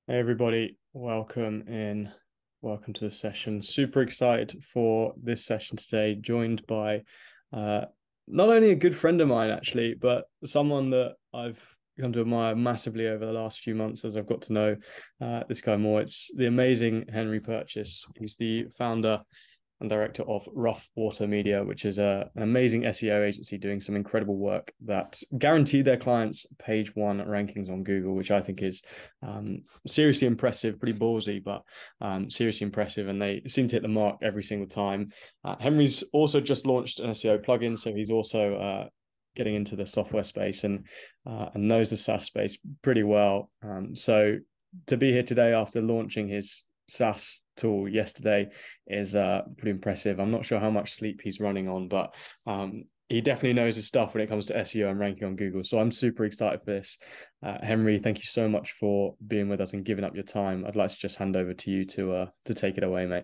Hey everybody, welcome in. Welcome to the session. Super excited for this session today, joined by uh, not only a good friend of mine, actually, but someone that I've come to admire massively over the last few months as I've got to know this guy more. It's the amazing Henry Purchase. He's the founder and director of Rough Water Media, which is an amazing SEO agency doing some incredible work that guarantee their clients page one rankings on Google, which I think is seriously impressive, pretty ballsy, but seriously impressive. And they seem to hit the mark every single time. Henry's also just launched an SEO plugin, so he's also getting into the software space and knows the SaaS space pretty well. So to be here today after launching his SaaS tool yesterday is pretty impressive. I'm not sure how much sleep he's running on, but he definitely knows his stuff when it comes to SEO and ranking on Google. So I'm super excited for this. Henry, thank you so much for being with us and giving up your time. I'd like to just hand over to you to take it away, mate.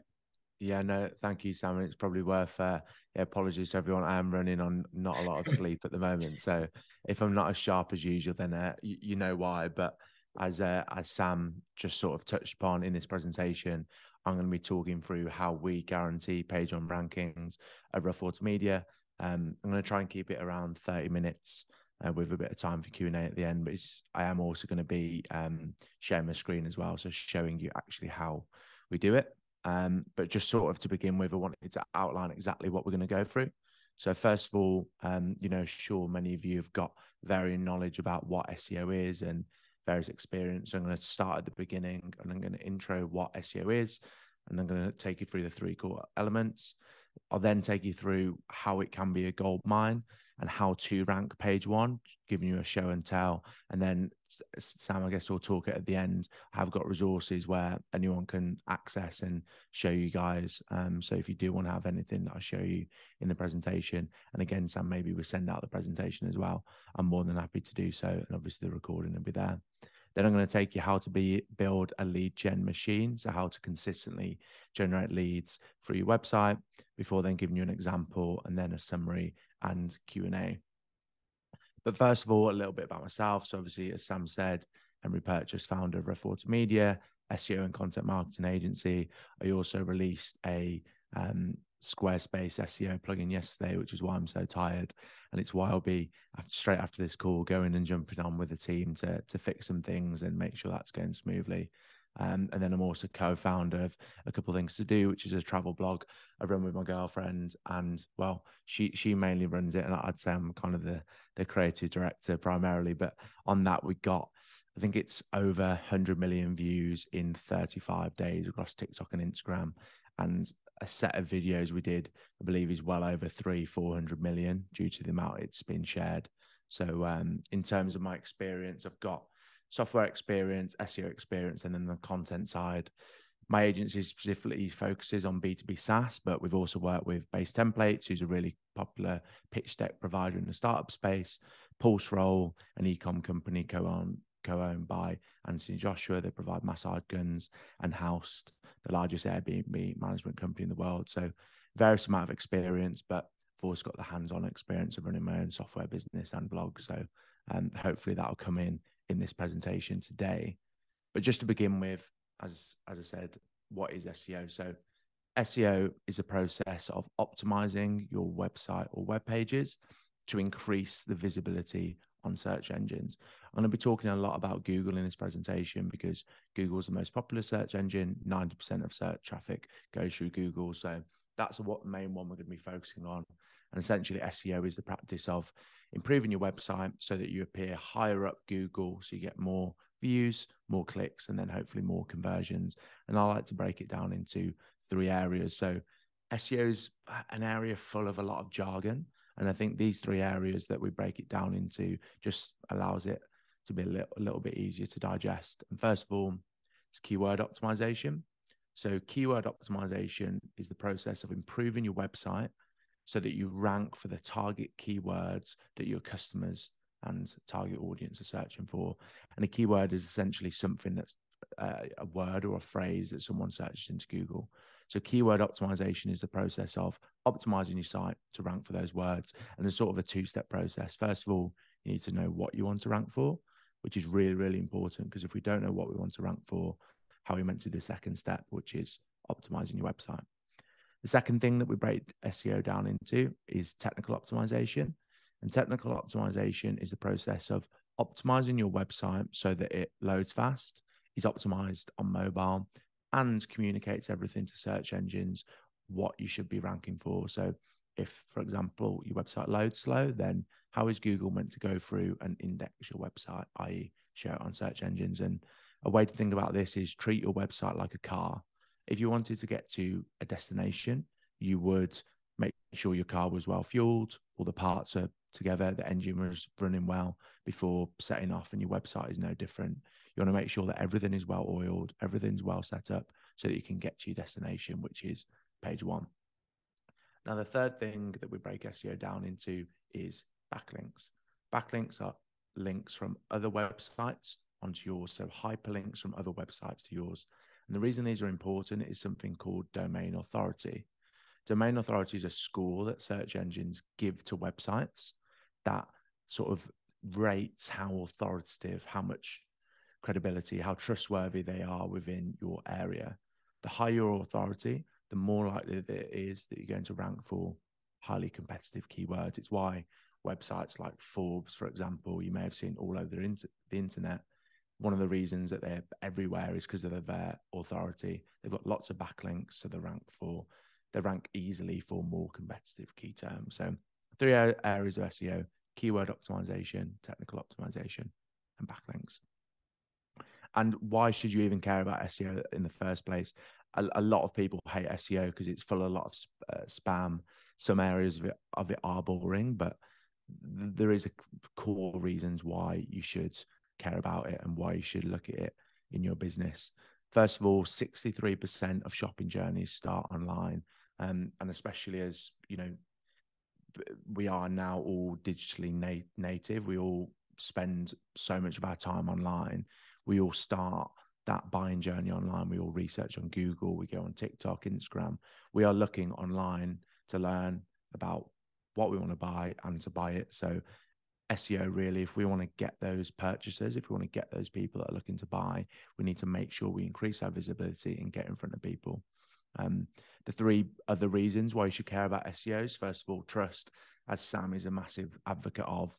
Yeah, no, thank you, Sam. It's probably worth yeah, apologies to everyone. I am running on not a lot of sleep at the moment. So if I'm not as sharp as usual, then you know why. But as Sam just sort of touched upon in this presentation, I'm going to be talking through how we guarantee page one rankings at Rough Water Media. I'm going to try and keep it around 30 minutes. With a bit of time for Q&A at the end, but I am also going to be sharing my screen as well, so showing you actually how we do it. But just sort of to begin with, I wanted to outline exactly what we're going to go through. So first of all, sure, many of you have got varying knowledge about what SEO is and various experience. So I'm going to start at the beginning and I'm going to intro what SEO is, and I'm going to take you through the three core elements. I'll then take you through how it can be a gold mine and how to rank page one, giving you a show and tell. And then Sam, I guess we'll talk at the end. I've got resources where anyone can access and show you guys. So if you do want to have anything that I show you in the presentation, and again, Sam, maybe we'll send out the presentation as well. I'm more than happy to do so. And obviously the recording will be there. Then I'm going to take you how to build a lead gen machine. So how to consistently generate leads through your website before then giving you an example and then a summary and Q&A. But first of all, a little bit about myself. So obviously, as Sam said, Henry Purchase, founder of Rough Water Media, SEO and content marketing agency. I also released a Squarespace SEO plugin yesterday, which is why I'm so tired. And it's why I'll be straight after this call going and jumping on with the team to fix some things and make sure that's going smoothly. And then I'm also co-founder of A Couple Things to Do, which is a travel blog I run with my girlfriend. And well, she mainly runs it, and I'd say I'm kind of the creative director primarily. But on that, we got, I think it's over 100 million views in 35 days across TikTok and Instagram. And a set of videos we did, I believe, is well over 400 million due to the amount it's been shared. So in terms of my experience, I've got software experience, SEO experience, and then the content side. My agency specifically focuses on B2B SaaS, but we've also worked with Base Templates, who's a really popular pitch deck provider in the startup space, Pulse Roll, an e-com company co-owned by Anthony Joshua. They provide massage guns, and Housed, the largest Airbnb management company in the world. So various amount of experience, but I've also got the hands-on experience of running my own software business and blog. So hopefully that'll come in this presentation today. But just to begin with, as I said, what is SEO? So SEO is a process of optimizing your website or web pages to increase the visibility on search engines. I'm going to be talking a lot about Google in this presentation because Google is the most popular search engine. 90% of search traffic goes through Google. So that's what the main one we're going to be focusing on. And essentially, SEO is the practice of improving your website so that you appear higher up Google, so you get more views, more clicks, and then hopefully more conversions. And I like to break it down into three areas. So SEO is an area full of a lot of jargon. And I think these three areas that we break it down into just allows it to be a little bit easier to digest. And first of all, it's keyword optimization. So keyword optimization is the process of improving your website so that you rank for the target keywords that your customers and target audience are searching for. And a keyword is essentially something that's a word or a phrase that someone searches into Google. So keyword optimization is the process of optimizing your site to rank for those words. And there's sort of a two-step process. First of all, you need to know what you want to rank for. which is really, really important, because if we don't know what we want to rank for, how are we meant to do the second step, which is optimizing your website? The second thing that we break SEO down into is technical optimization. And technical optimization is the process of optimizing your website so that it loads fast, is optimized on mobile, and communicates everything to search engines what you should be ranking for. So if, for example, your website loads slow, then how is Google meant to go through and index your website, i.e. show it on search engines? And a way to think about this is treat your website like a car. If you wanted to get to a destination, you would make sure your car was well fueled, all the parts are together, the engine was running well before setting off, and your website is no different. You want to make sure that everything is well oiled, everything's well set up so that you can get to your destination, which is page one. Now, the third thing that we break SEO down into is backlinks. Backlinks are links from other websites onto yours, so hyperlinks from other websites to yours. And the reason these are important is something called domain authority. Domain authority is a score that search engines give to websites that sort of rates how authoritative, how much credibility, how trustworthy they are within your area. The higher your authority, the more likely that it is that you're going to rank for highly competitive keywords. It's why websites like Forbes, for example, you may have seen all over the internet. One of the reasons that they're everywhere is because of their authority. They've got lots of backlinks, so they rank easily for more competitive key terms. So 3 areas of SEO: keyword optimization, technical optimization, and backlinks. And why should you even care about SEO in the first place? A lot of people hate SEO because it's full of a lot of spam. Some areas of it are boring, but there is a core reasons why you should care about it and why you should look at it in your business. First of all, 63% of shopping journeys start online. And especially as, you know, we are now all digitally native. We all spend so much of our time online. We all start that buying journey online. We all research on Google. We go on TikTok, Instagram. We are looking online to learn about what we want to buy and to buy it. So SEO, really, if we want to get those purchasers, if we want to get those people that are looking to buy, we need to make sure we increase our visibility and get in front of people. The 3 other reasons why you should care about SEOs: first of all, trust, as Sam is a massive advocate of.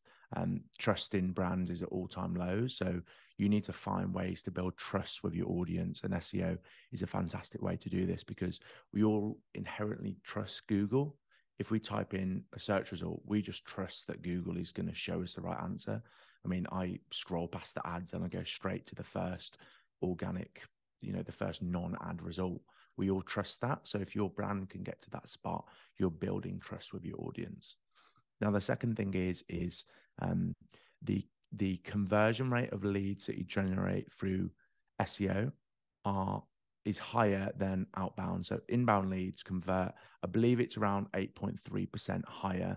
Trust in brands is at all-time lows, so you need to find ways to build trust with your audience, and SEO is a fantastic way to do this because we all inherently trust Google. If we type in a search result, we just trust that Google is going to show us the right answer. I mean, I scroll past the ads and I go straight to the first organic, the first non-ad result. We all trust that. So if your brand can get to that spot, you're building trust with your audience. Now, the second thing is the conversion rate of leads that you generate through SEO is higher than outbound. So inbound leads convert, I believe it's around 8.3% higher,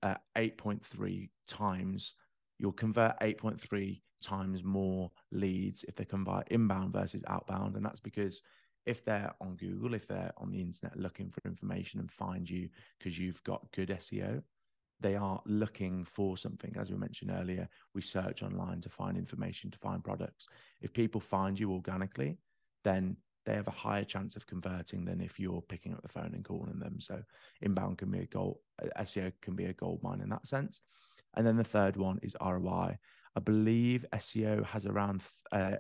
8.3 times. You'll convert 8.3 times more leads if they come via inbound versus outbound. And that's because if they're on Google, if they're on the internet looking for information and find you because you've got good SEO, they are looking for something. As we mentioned earlier, we search online to find information, to find products. If people find you organically, then they have a higher chance of converting than if you're picking up the phone and calling them. So inbound can be SEO can be a gold mine in that sense. And then the third one is ROI. I believe SEO has around a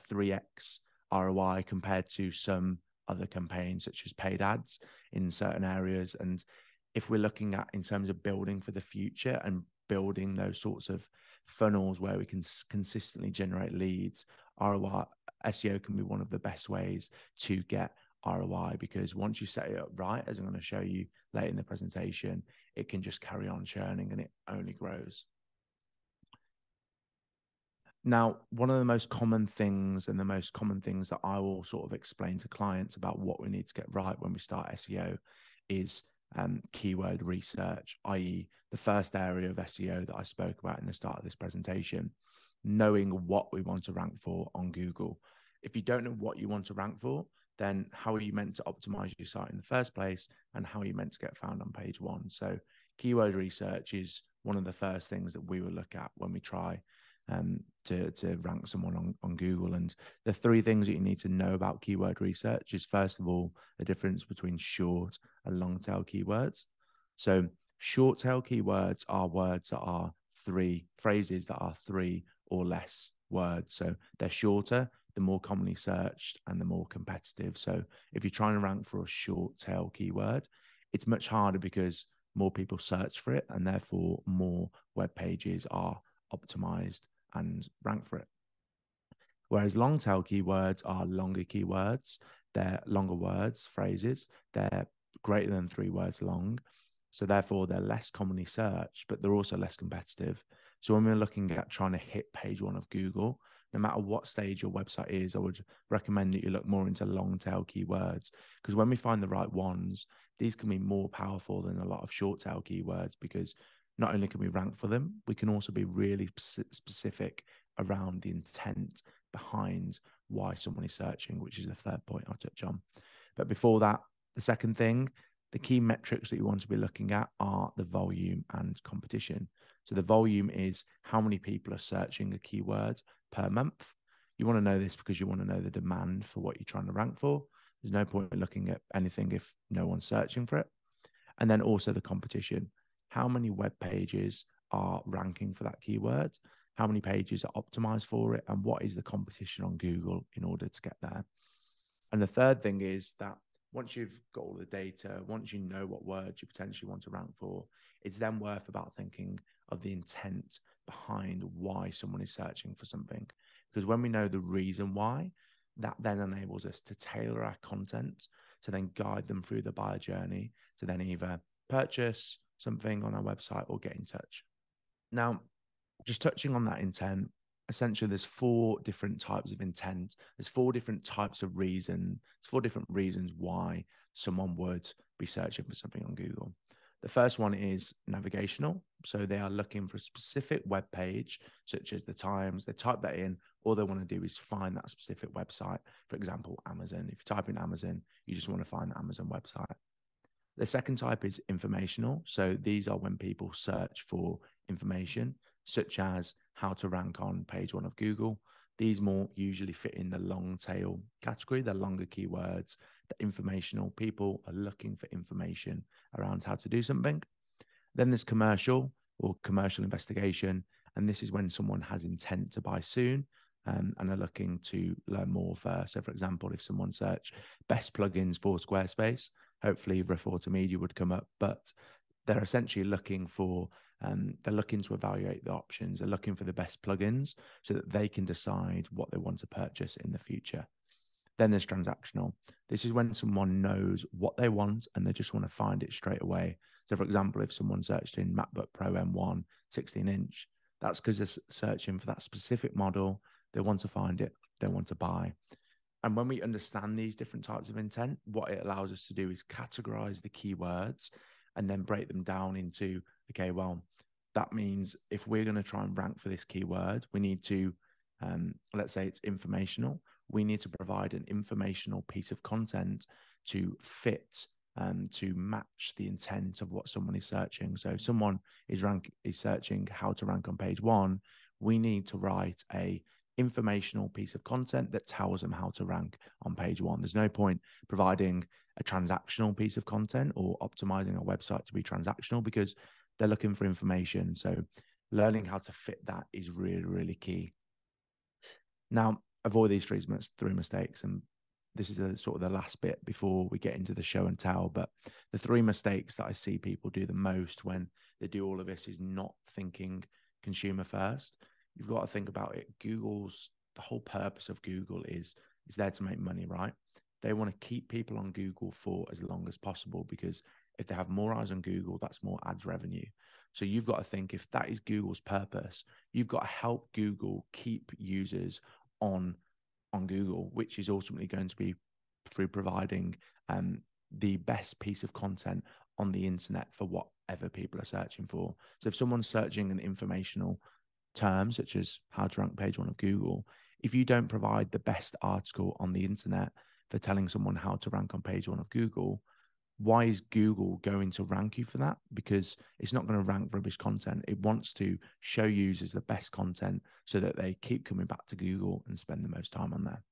3x ROI compared to some other campaigns, such as paid ads in certain areas. And if we're looking at in terms of building for the future and building those sorts of funnels where we can consistently generate leads, ROI, SEO can be one of the best ways to get ROI, because once you set it up right, as I'm going to show you later in the presentation, it can just carry on churning and it only grows. Now, one of the most common things that I will sort of explain to clients about what we need to get right when we start SEO is keyword research, i.e. the first area of SEO that I spoke about in the start of this presentation, knowing what we want to rank for on Google. If you don't know what you want to rank for, then how are you meant to optimize your site in the first place, and how are you meant to get found on page one? So keyword research is one of the first things that we will look at when we try to rank someone on Google. And the three things that you need to know about keyword research is, first of all, the difference between short and long tail keywords. So short tail keywords are words that are phrases that are three or less words. So they're shorter, the more commonly searched, and the more competitive. So if you're trying to rank for a short tail keyword, it's much harder because more people search for it, and therefore more web pages are optimized and rank for it. Whereas long tail keywords are longer keywords, they're longer words, phrases, they're greater than 3 words long. So therefore they're less commonly searched, but they're also less competitive. So when we're looking at trying to hit page 1 of Google, no matter what stage your website is, I would recommend that you look more into long tail keywords, because when we find the right ones, these can be more powerful than a lot of short tail keywords, because not only can we rank for them, we can also be really specific around the intent behind why someone is searching, which is the third point I'll touch on. But before that, the second thing, the key metrics that you want to be looking at are the volume and competition. So the volume is how many people are searching a keyword per month. You want to know this because you want to know the demand for what you're trying to rank for. There's no point in looking at anything if no one's searching for it. And then also the competition. How many web pages are ranking for that keyword? How many pages are optimized for it? And what is the competition on Google in order to get there? And the third thing is that once you've got all the data, once you know what words you potentially want to rank for, it's then worth about thinking of the intent behind why someone is searching for something. Because when we know the reason why, that then enables us to tailor our content to then guide them through the buyer journey to then either purchase something on our website or get in touch. Now, just touching on that intent, essentially there's 4 different types of intent. There's 4 different types of reason. There's 4 different reasons why someone would be searching for something on Google. The first one is navigational. So they are looking for a specific web page, such as the Times. They type that in. All they want to do is find that specific website. For example, Amazon. If you type in Amazon, you just want to find the Amazon website. The second type is informational. So these are when people search for information, such as how to rank on page 1 of Google. These more usually fit in the long tail category, the longer keywords, the informational. People are looking for information around how to do something. Then there's commercial or commercial investigation. And this is when someone has intent to buy soon and are looking to learn more first. So for example, if someone search best plugins for Squarespace, hopefully Rough Media would come up, but they're essentially looking for, they're looking to evaluate the options. They're looking for the best plugins so that they can decide what they want to purchase in the future. Then there's transactional. This is when someone knows what they want and they just want to find it straight away. So for example, if someone searched in MacBook Pro M1 16-inch, that's because they're searching for that specific model. They want to find it. They want to buy. And when we understand these different types of intent, what it allows us to do is categorize the keywords and then break them down into, okay, well, that means if we're going to try and rank for this keyword, we need to, let's say it's informational. We need to provide an informational piece of content to fit, to match the intent of what someone is searching. So if someone is searching how to rank on page 1, we need to write a informational piece of content that tells them how to rank on page 1. There's no point providing a transactional piece of content or optimizing a website to be transactional because they're looking for information. So learning how to fit that is really, really key. Now, avoid these 3 mistakes. And this is sort of the last bit before we get into the show and tell. But the 3 mistakes that I see people do the most when they do all of this is not thinking consumer first. You've got to think about it. The whole purpose of Google is there to make money, right? They want to keep people on Google for as long as possible because if they have more eyes on Google, that's more ads revenue. So you've got to think if that is Google's purpose, you've got to help Google keep users on Google, which is ultimately going to be through providing the best piece of content on the internet for whatever people are searching for. So if someone's searching an informational term, such as how to rank page 1 of Google, if you don't provide the best article on the internet for telling someone how to rank on page 1 of Google, why is Google going to rank you for that? Because it's not going to rank rubbish content. It wants to show users the best content so that they keep coming back to Google and spend the most time on there.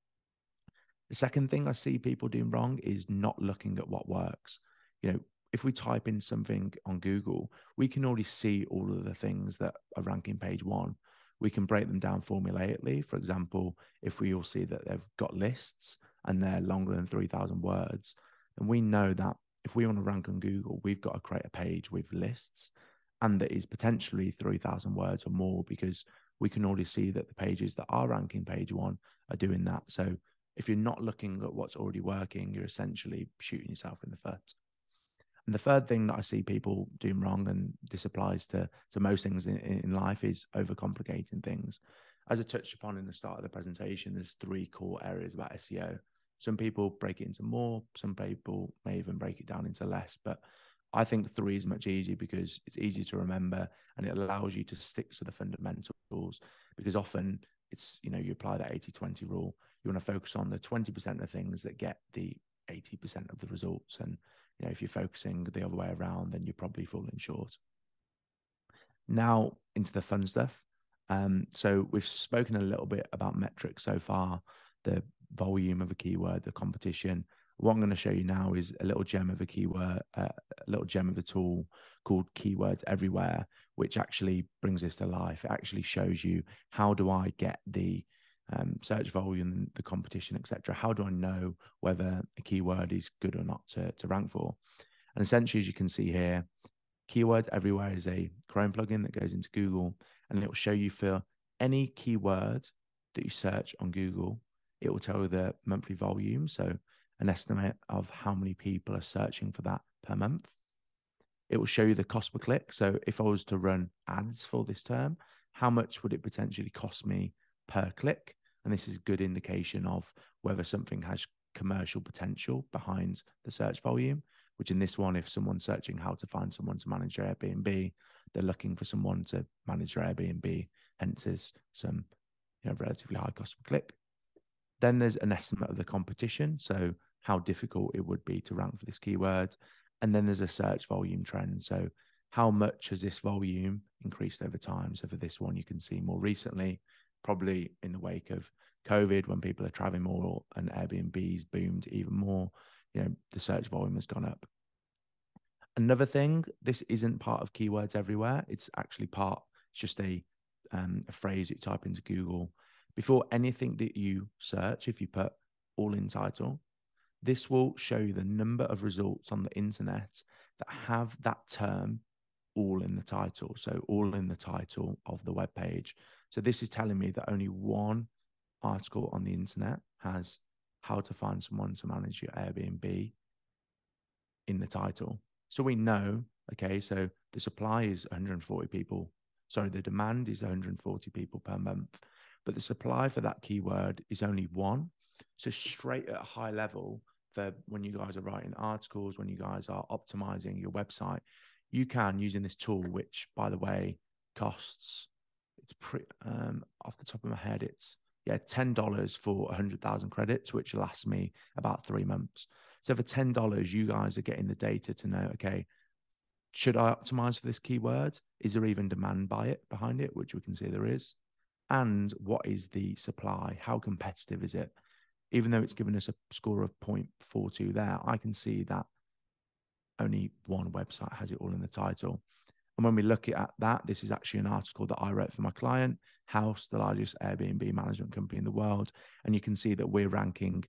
The second thing I see people doing wrong is not looking at what works. You know, if we type in something on Google, we can already see all of the things that are ranking page one. We can break them down formulaically. For example, if we all see that they've got lists and they're longer than 3,000 words, and we know that if we want to rank on Google, we've got to create a page with lists and that is potentially 3,000 words or more, because we can already see that the pages that are ranking page one are doing that. So if you're not looking at what's already working, you're essentially shooting yourself in the foot. And the third thing that I see people doing wrong, and this applies to most things in life, is overcomplicating things. As I touched upon in the start of the presentation, there's 3 core areas about SEO. Some people break it into more, some people may even break it down into less, but I think 3 is much easier because it's easy to remember and it allows you to stick to the fundamentals, because often it's, you know, you apply that 80-20 rule. You want to focus on the 20% of things that get the 80% of the results. And, you know, if you're focusing the other way around, then you're probably falling short. Now into the fun stuff. So we've spoken a little bit about metrics so far, the volume of a keyword, the competition. What I'm going to show you now is a little gem of a keyword, a little gem of a tool called Keywords Everywhere, which actually brings this to life. It actually shows you, how do I get the search volume, the competition, etc. How do I know whether a keyword is good or not to rank for? And essentially, as you can see here, Keywords Everywhere is a Chrome plugin that goes into Google, and it will show you for any keyword that you search on Google, it will tell you the monthly volume, so an estimate of how many people are searching for that per month. It will show you the cost per click. So if I was to run ads for this term, how much would it potentially cost me per click? And this is a good indication of whether something has commercial potential behind the search volume, which in this one, if someone's searching how to find someone to manage their Airbnb, they're looking for someone to manage their Airbnb, hence there's some, you know, relatively high cost per click. Then there's an estimate of the competition, so how difficult it would be to rank for this keyword. And then there's a search volume trend, so how much has this volume increased over time? So for this one, you can see more recently, probably in the wake of COVID, when people are traveling more and Airbnb's boomed even more, you know, the search volume has gone up. Another thing, this isn't part of Keywords Everywhere. It's actually it's just a phrase you type into Google. Before anything that you search, if you put all in title, this will show you the number of results on the internet that have that term all in the title. So all in the title of the web page. So this is telling me that only one article on the internet has how to find someone to manage your Airbnb in the title. So we know, okay, so the supply is 140 people. Sorry, the demand is 140 people per month, but the supply for that keyword is only one. So straight at a high level, for when you guys are writing articles, when you guys are optimizing your website, you can, using this tool, which by the way costs, it's pretty off the top of my head, it's $10 for 100,000 credits, which lasts me about 3 months. So for $10, you guys are getting the data to know, okay, should I optimize for this keyword? Is there even demand behind it, which we can see there is? And what is the supply? How competitive is it? Even though it's given us a score of 0.42 there, I can see that only one website has it all in the title. And when we look at that, this is actually an article that I wrote for my client, House, the largest Airbnb management company in the world. And you can see that we're ranking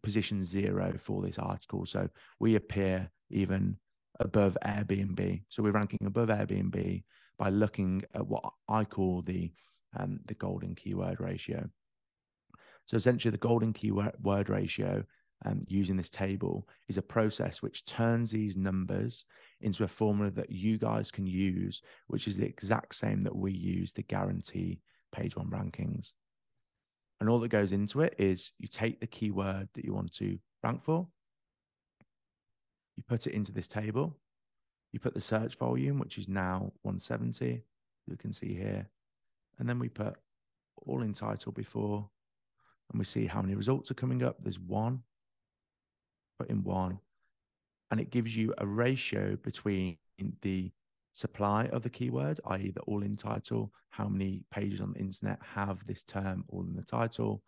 position 0 for this article. So we appear even above Airbnb. So we're ranking above Airbnb by looking at what I call the golden keyword ratio. So essentially the golden keyword ratio, using this table, is a process which turns these numbers into a formula that you guys can use, which is the exact same that we use to guarantee page one rankings. And all that goes into it is you take the keyword that you want to rank for, you put it into this table, you put the search volume, which is now 170, you can see here, and then we put all in title before, and we see how many results are coming up. There's one, put in one, and it gives you a ratio between the supply of the keyword, i.e. the all-in title, how many pages on the internet have this term all in the title,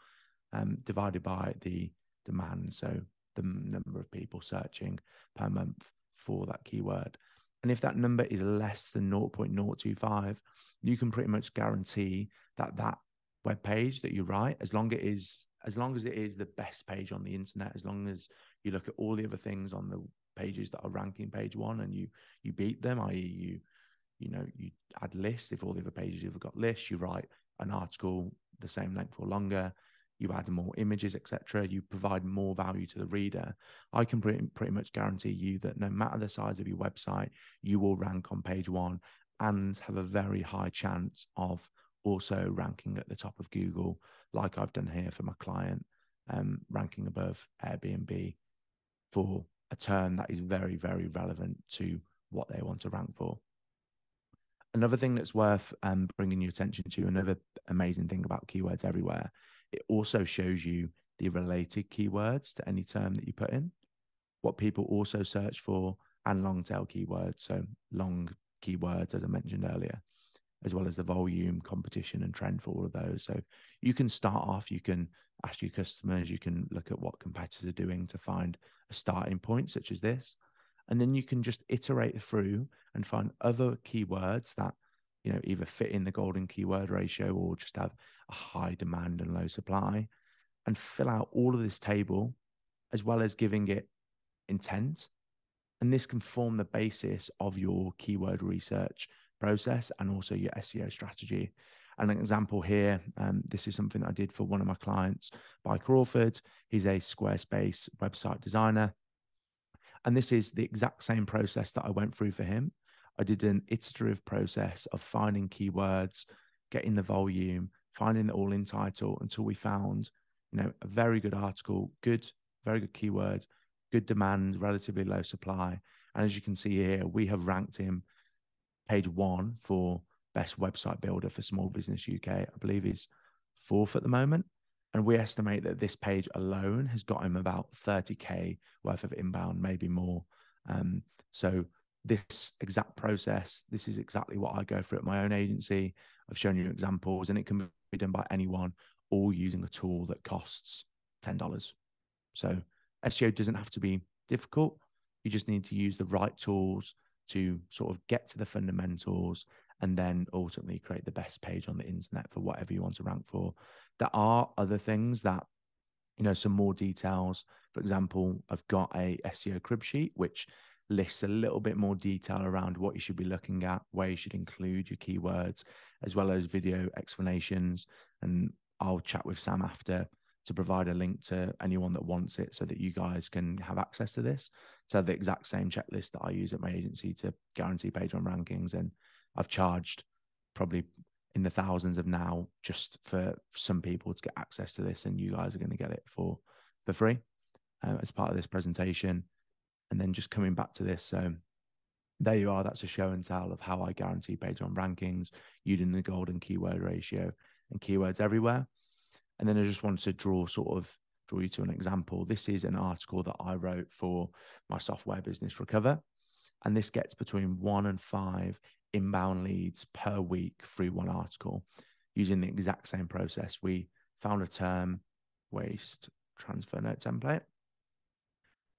divided by the demand, so the number of people searching per month for that keyword. And if that number is less than 0.025, you can pretty much guarantee that that web page that you write, as long as it is the best page on the internet, as long as you look at all the other things on the pages that are ranking page one and you beat them, i.e. you add lists. If all the other pages you've got lists, you write an article the same length or longer, you add more images, etc. You provide more value to the reader. I can pretty much guarantee you that no matter the size of your website, you will rank on page one and have a very high chance of also ranking at the top of Google, like I've done here for my client, ranking above Airbnb for a term that is very, very relevant to what they want to rank for. Another thing that's worth bringing your attention to, another amazing thing about Keywords Everywhere, it also shows you the related keywords to any term that you put in, what people also search for, and long tail keywords, so long keywords, as I mentioned earlier, as well as the volume, competition, and trend for all of those. So you can start off, you can ask your customers, you can look at what competitors are doing to find a starting point such as this. And then you can just iterate through and find other keywords that, either fit in the golden keyword ratio or just have a high demand and low supply, and fill out all of this table, as well as giving it intent. And this can form the basis of your keyword research process and also your SEO strategy. An example here, this is something I did for one of my clients, by Crawford. He's a Squarespace website designer. And this is the exact same process that I went through for him. I did an iterative process of finding keywords, getting the volume, finding the all-in title until we found, a very good article, very good keyword, good demand, relatively low supply. And as you can see here, we have ranked him page one for best website builder for small business UK. I believe he's fourth at the moment. And we estimate that this page alone has got him about 30K worth of inbound, maybe more. So this exact process, this is exactly what I go through at my own agency. I've shown you examples, and it can be done by anyone, all using a tool that costs $10. So SEO doesn't have to be difficult. You just need to use the right tools to sort of get to the fundamentals and then ultimately create the best page on the internet for whatever you want to rank for. There are other things that, some more details. For example, I've got a SEO crib sheet, which lists a little bit more detail around what you should be looking at, where you should include your keywords, as well as video explanations. And I'll chat with Sam after to provide a link to anyone that wants it so that you guys can have access to this. So the exact same checklist that I use at my agency to guarantee page one rankings. And I've charged probably in the thousands of now just for some people to get access to this. And you guys are going to get it for free as part of this presentation. And then just coming back to this, so there you are. That's a show and tell of how I guarantee page one rankings using the golden keyword ratio and Keywords Everywhere. And then I just wanted to draw you to an example. This is an article that I wrote for my software business, Recover. And this gets between 1 and 5 inbound leads per week through one article using the exact same process. We found a term, waste transfer note template.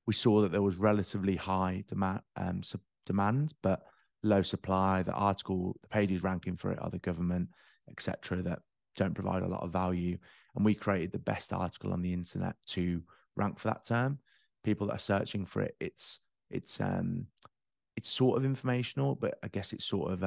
We saw that there was relatively high demand, but low supply. The pages ranking for it are the government, etc., that don't provide a lot of value. And we created the best article on the internet to rank for that term. People that are searching for it, it's sort of informational, but I guess it's sort of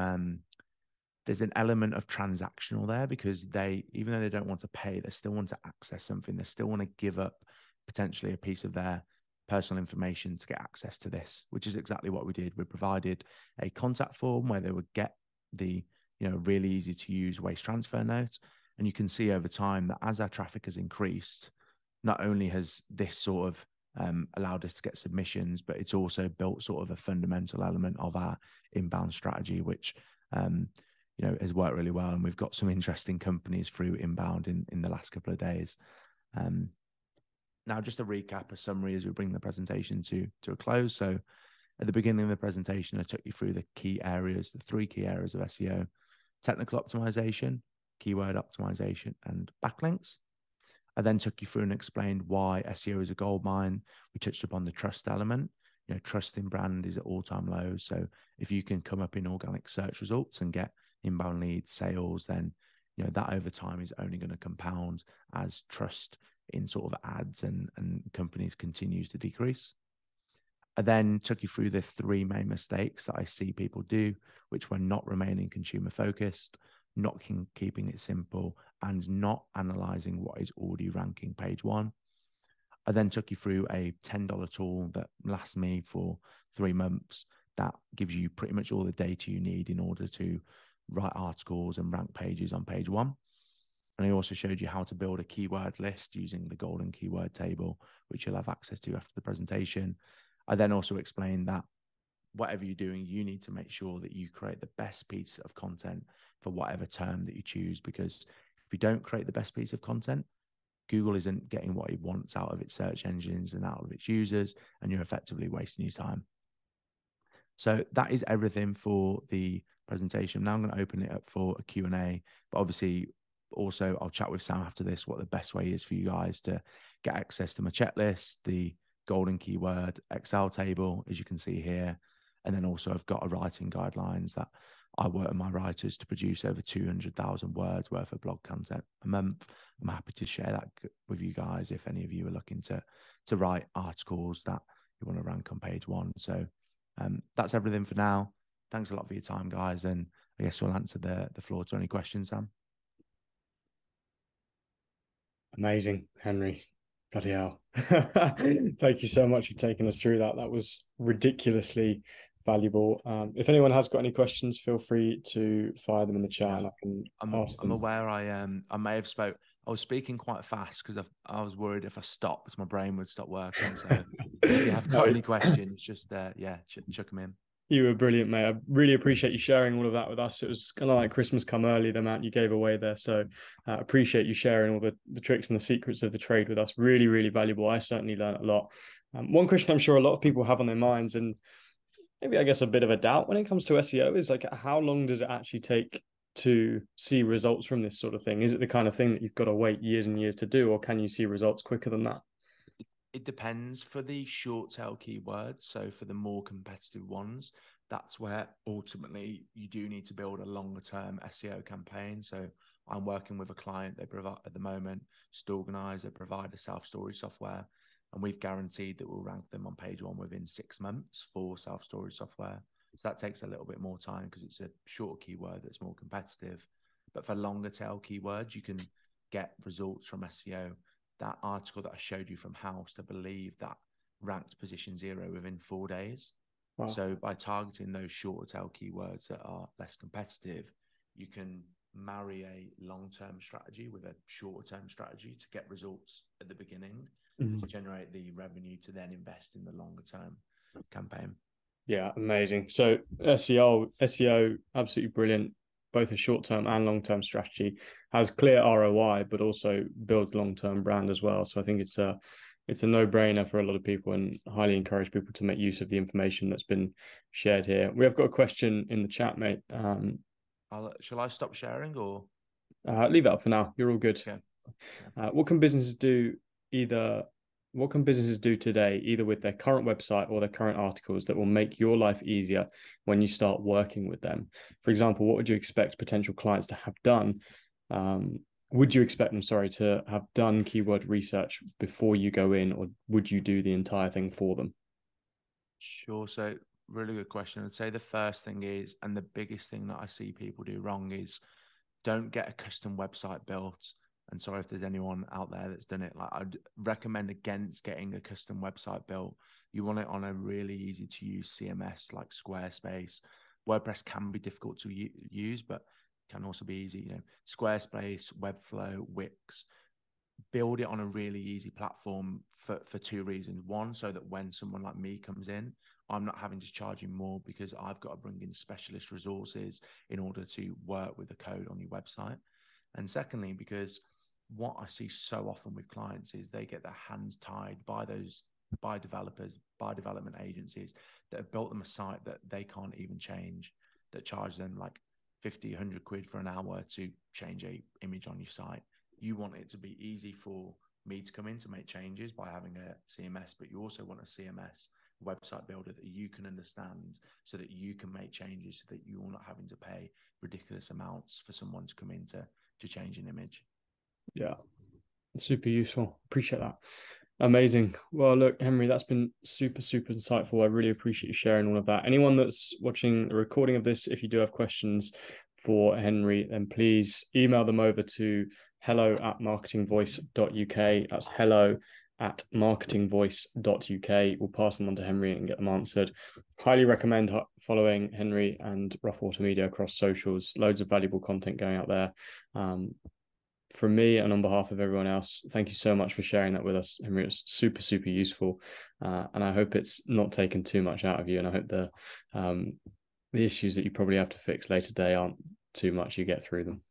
there's an element of transactional there, because even though they don't want to pay, they still want to access something. They still want to give up potentially a piece of their personal information to get access to this, which is exactly what we did. We provided a contact form where they would get the really easy to use waste transfer note. And you can see over time that as our traffic has increased, not only has this sort of allowed us to get submissions, but it's also built sort of a fundamental element of our inbound strategy, which has worked really well. And we've got some interesting companies through inbound in the last couple of days. Now, just a recap, a summary as we bring the presentation to a close. So at the beginning of the presentation, I took you through the key areas, the 3 key areas of SEO: technical optimization, keyword optimization, and backlinks. I then took you through and explained why SEO is a goldmine. We touched upon the trust element. Trust in brand is at all-time lows. So if you can come up in organic search results and get inbound leads, sales, then that over time is only going to compound as trust in sort of ads and companies continues to decrease. I then took you through the 3 main mistakes that I see people do, which were not remaining consumer focused, not keeping it simple, and not analyzing what is already ranking page 1. I then took you through a $10 tool that lasts me for 3 months that gives you pretty much all the data you need in order to write articles and rank pages on page 1. And I also showed you how to build a keyword list using the golden keyword table, which you'll have access to after the presentation. I then also explained that whatever you're doing, you need to make sure that you create the best piece of content for whatever term that you choose, because if you don't create the best piece of content, Google isn't getting what it wants out of its search engines and out of its users, and you're effectively wasting your time. So that is everything for the presentation. Now I'm going to open it up for a Q&A, but obviously also I'll chat with Sam after this what the best way is for you guys to get access to my checklist, the golden keyword Excel table, as you can see here. And then also I've got a writing guidelines that I work with my writers to produce over 200,000 words worth of blog content a month. I'm happy to share that with you guys if any of you are looking to write articles that you want to rank on page 1. So that's everything for now. Thanks a lot for your time, guys. And I guess we'll answer the floor to any questions, Sam. Amazing, Henry. Bloody hell. Thank you so much for taking us through that. That was ridiculously valuable. If anyone has got any questions, feel free to fire them in the chat, and I can ask them. I'm aware I may have I was speaking quite fast because I was worried if I stopped, my brain would stop working. So if you have got any questions, just chuck them in. You were brilliant, mate. I really appreciate you sharing all of that with us. It was kind of like Christmas come early, the amount you gave away there. So appreciate you sharing all the tricks and the secrets of the trade with us. Really, really valuable. I certainly learned a lot. One question I'm sure a lot of people have on their minds, and maybe I guess a bit of a doubt when it comes to SEO, is like, how long does it actually take to see results from this sort of thing? Is it the kind of thing that you've got to wait years and years to do, or can you see results quicker than that? It depends. For the short tail keywords, so for the more competitive ones, that's where ultimately you do need to build a longer term SEO campaign. So I'm working with a client, they provide at the moment, Storganize, they provide a self-storage software, and we've guaranteed that we'll rank them on page 1 within 6 months for self-storage software. So that takes a little bit more time because it's a short keyword that's more competitive. But for longer tail keywords, you can get results from SEO. That article that I showed you from House, to believe that ranked position 0 within 4 days. Wow. So by targeting those shorter tail keywords that are less competitive, you can marry a long-term strategy with a shorter-term strategy to get results at the beginning, to generate the revenue to then invest in the longer-term campaign. Yeah, amazing. So SEO, absolutely brilliant. Both a short-term and long-term strategy, has clear ROI, but also builds long-term brand as well. So I think it's a no-brainer for a lot of people, and highly encourage people to make use of the information that's been shared here. We have got a question in the chat, mate. Shall I stop sharing or? Leave it up for now. You're all good. Okay. What can businesses do today, either with their current website or their current articles, that will make your life easier when you start working with them? For example, what would you expect potential clients to have done? Would you expect them, to have done keyword research before you go in, or would you do the entire thing for them? Sure. So really good question. I'd say the first thing is, and the biggest thing that I see people do wrong, is don't get a custom website built. And sorry if there's anyone out there that's done it. Like, I'd recommend against getting a custom website built. You want it on a really easy to use CMS like Squarespace. WordPress can be difficult to use, but can also be easy. Squarespace, Webflow, Wix. Build it on a really easy platform for 2 reasons. One, so that when someone like me comes in, I'm not having to charge you more because I've got to bring in specialist resources in order to work with the code on your website. And secondly, because what I see so often with clients is they get their hands tied by developers, by development agencies that have built them a site that they can't even change, that charge them like 50, 100 quid for an hour to change a image on your site. You want it to be easy for me to come in to make changes by having a CMS, but you also want a CMS website builder that you can understand so that you can make changes, so that you're not having to pay ridiculous amounts for someone to come in to change an image. Yeah, super useful. Appreciate that. Amazing. Well, look, Henry, that's been super, super insightful. I really appreciate you sharing all of that. Anyone that's watching the recording of this, if you do have questions for Henry, then please email them over to hello@marketingvoice.uk. That's hello@marketingvoice.uk. We'll pass them on to Henry and get them answered. Highly recommend following Henry and Rough Water Media across socials. Loads of valuable content going out there. From me and on behalf of everyone else, thank you so much for sharing that with us, Henry. It's super, super useful. And I hope it's not taken too much out of you. And I hope the issues that you probably have to fix later today aren't too much, you get through them.